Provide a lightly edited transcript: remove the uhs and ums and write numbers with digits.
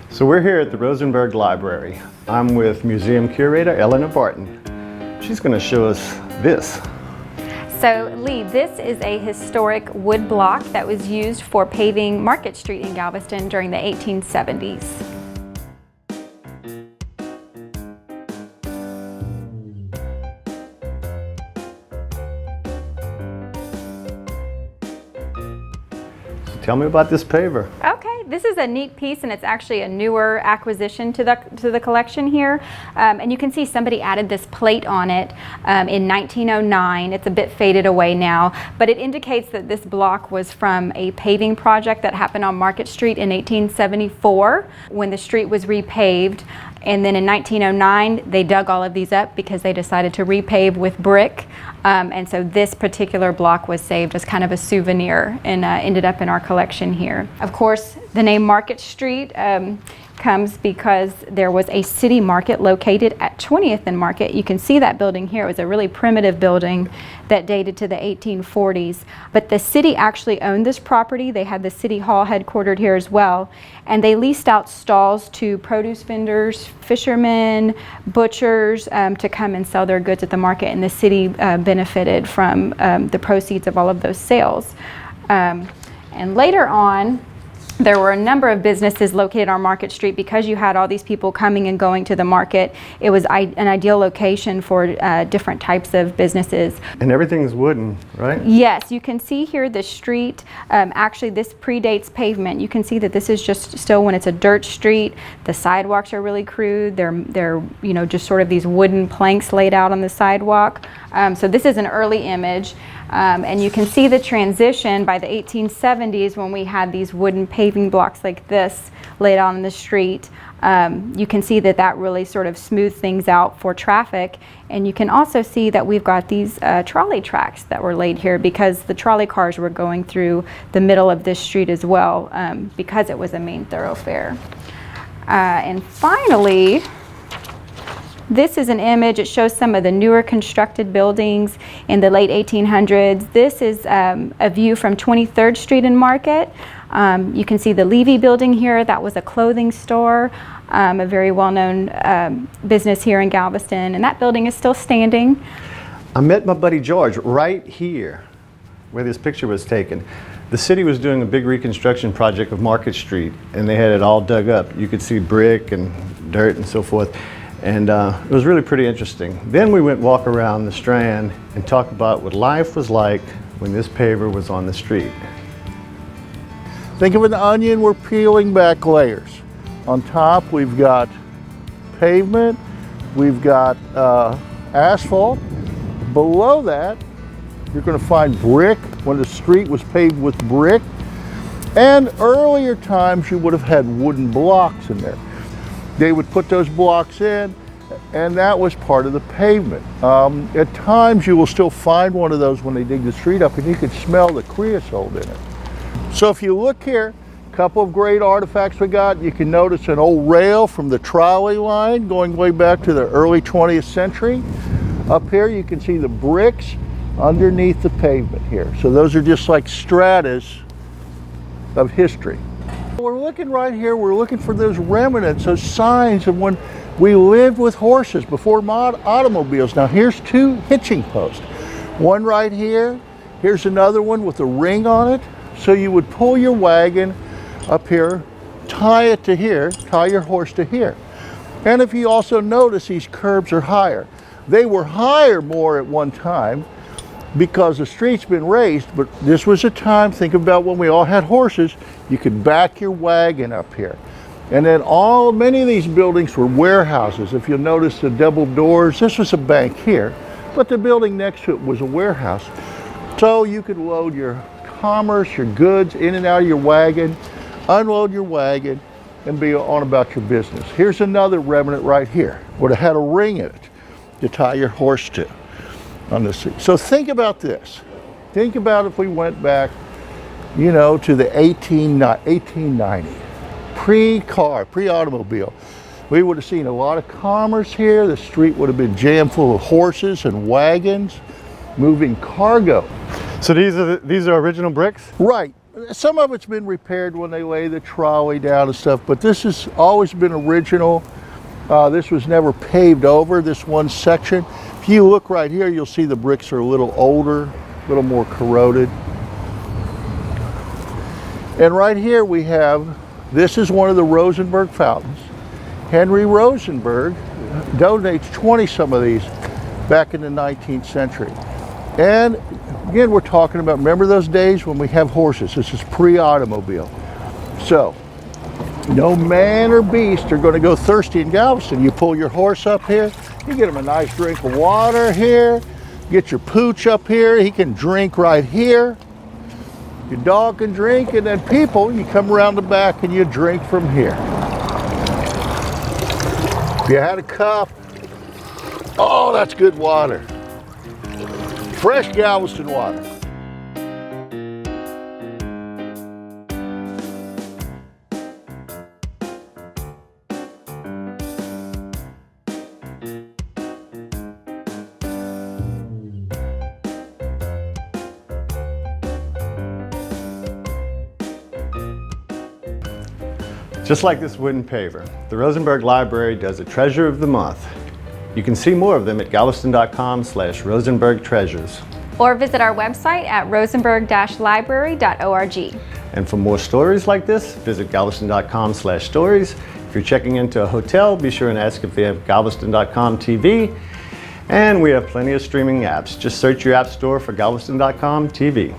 So we're here at the Rosenberg Library. I'm with Museum Curator Eleanor Barton. She's going to show us this. So Lee, this is a historic wood block that was used for paving Market Street in Galveston during the 1870s. Tell me about this paver. Okay, this is a neat piece, and it's actually a newer acquisition to the collection here. And you can see somebody added this plate on it in 1909. It's a bit faded away now, but it indicates that this block was from a paving project that happened on Market Street in 1874 when the street was repaved. And then in 1909, they dug all of these up because they decided to repave with brick. And so this particular block was saved as kind of a souvenir and ended up in our collection here. Of course, the name Market Street comes because there was a city market located at 20th and Market. You can see that building here. It was a really primitive building that dated to the 1840s. But the city actually owned this property. They had the city hall headquartered here as well. And they leased out stalls to produce vendors, fishermen, butchers to come and sell their goods at the market. And the city benefited from the proceeds of all of those sales. And later on, there were a number of businesses located on Market Street. Because you had all these people coming and going to the market, it was an ideal location for different types of businesses. And everything's wooden, right? Yes, you can see here the street. Actually, this predates pavement. You can see that this is just still when it's a dirt street. The sidewalks are really crude. They're just sort of these wooden planks laid out on the sidewalk. So this is an early image. And you can see the transition by the 1870s when we had these wooden paving blocks like this laid out on the street. You can see that really sort of smoothed things out for traffic. And you can also see that we've got these trolley tracks that were laid here because the trolley cars were going through the middle of this street as well because it was a main thoroughfare. And finally, this is an image. It shows some of the newer constructed buildings in the late 1800s. This is a view from 23rd Street and Market. You can see the Levy building here. That was a clothing store, a very well-known business here in Galveston, and that building is still standing. I met my buddy George right here where this picture was taken. The city was doing a big reconstruction project of Market Street, and they had it all dug up. You could see brick and dirt and so forth. And it was really pretty interesting. Then we went walk around the Strand and talk about what life was like when this paver was on the street. Think of an onion, we're peeling back layers. On top we've got pavement, we've got asphalt. Below that you're going to find brick when the street was paved with brick. And earlier times you would have had wooden blocks in there. They would put those blocks in, and that was part of the pavement. At times you will still find one of those when they dig the street up, and you can smell the creosote in it. So if you look here, a couple of great artifacts we got. You can notice an old rail from the trolley line going way back to the early 20th century. Up here you can see the bricks underneath the pavement here. So those are just like stratas of history. We're looking right here, we're looking for those remnants, those signs of when we lived with horses before automobiles. Now here's two hitching posts. One right here, here's another one with a ring on it. So you would pull your wagon up here, tie it to here, tie your horse to here. And if you also notice, these curbs are higher. They were higher more at one time because the street's been raised, but this was a time, think about when we all had horses, you could back your wagon up here. And then many of these buildings were warehouses. If you'll notice the double doors, this was a bank here, but the building next to it was a warehouse. So you could load your commerce, your goods in and out of your wagon, unload your wagon, and be on about your business. Here's another remnant right here, would have had a ring in it to tie your horse to. On the seat. So think about this. Think about if we went back, to the 1890, pre-car, pre-automobile. We would have seen a lot of commerce here. The street would have been jammed full of horses and wagons moving cargo. So these are original bricks? Right. some of it's been repaired when they lay the trolley down and stuff, but this has always been original. This was never paved over, this one section. If you look right here, you'll see the bricks are a little older, a little more corroded. And right here we have, this is one of the Rosenberg fountains. Henry Rosenberg donates 20 some of these back in the 19th century. And again, we're talking about, remember those days when we have horses? This is pre-automobile. So, no man or beast are going to go thirsty in Galveston. You pull your horse up here, you get him a nice drink of water here, get your pooch up here, he can drink right here. Your dog can drink, and then people, you come around the back and you drink from here. If you had a cup, oh, that's good water. Fresh Galveston water. Just like this wooden paver, the Rosenberg Library does a Treasure of the Month. You can see more of them at galveston.com/rosenbergtreasures. Or visit our website at rosenberg-library.org. And for more stories like this, visit galveston.com/stories. If you're checking into a hotel, be sure and ask if they have galveston.com TV. And we have plenty of streaming apps. Just search your app store for galveston.com TV.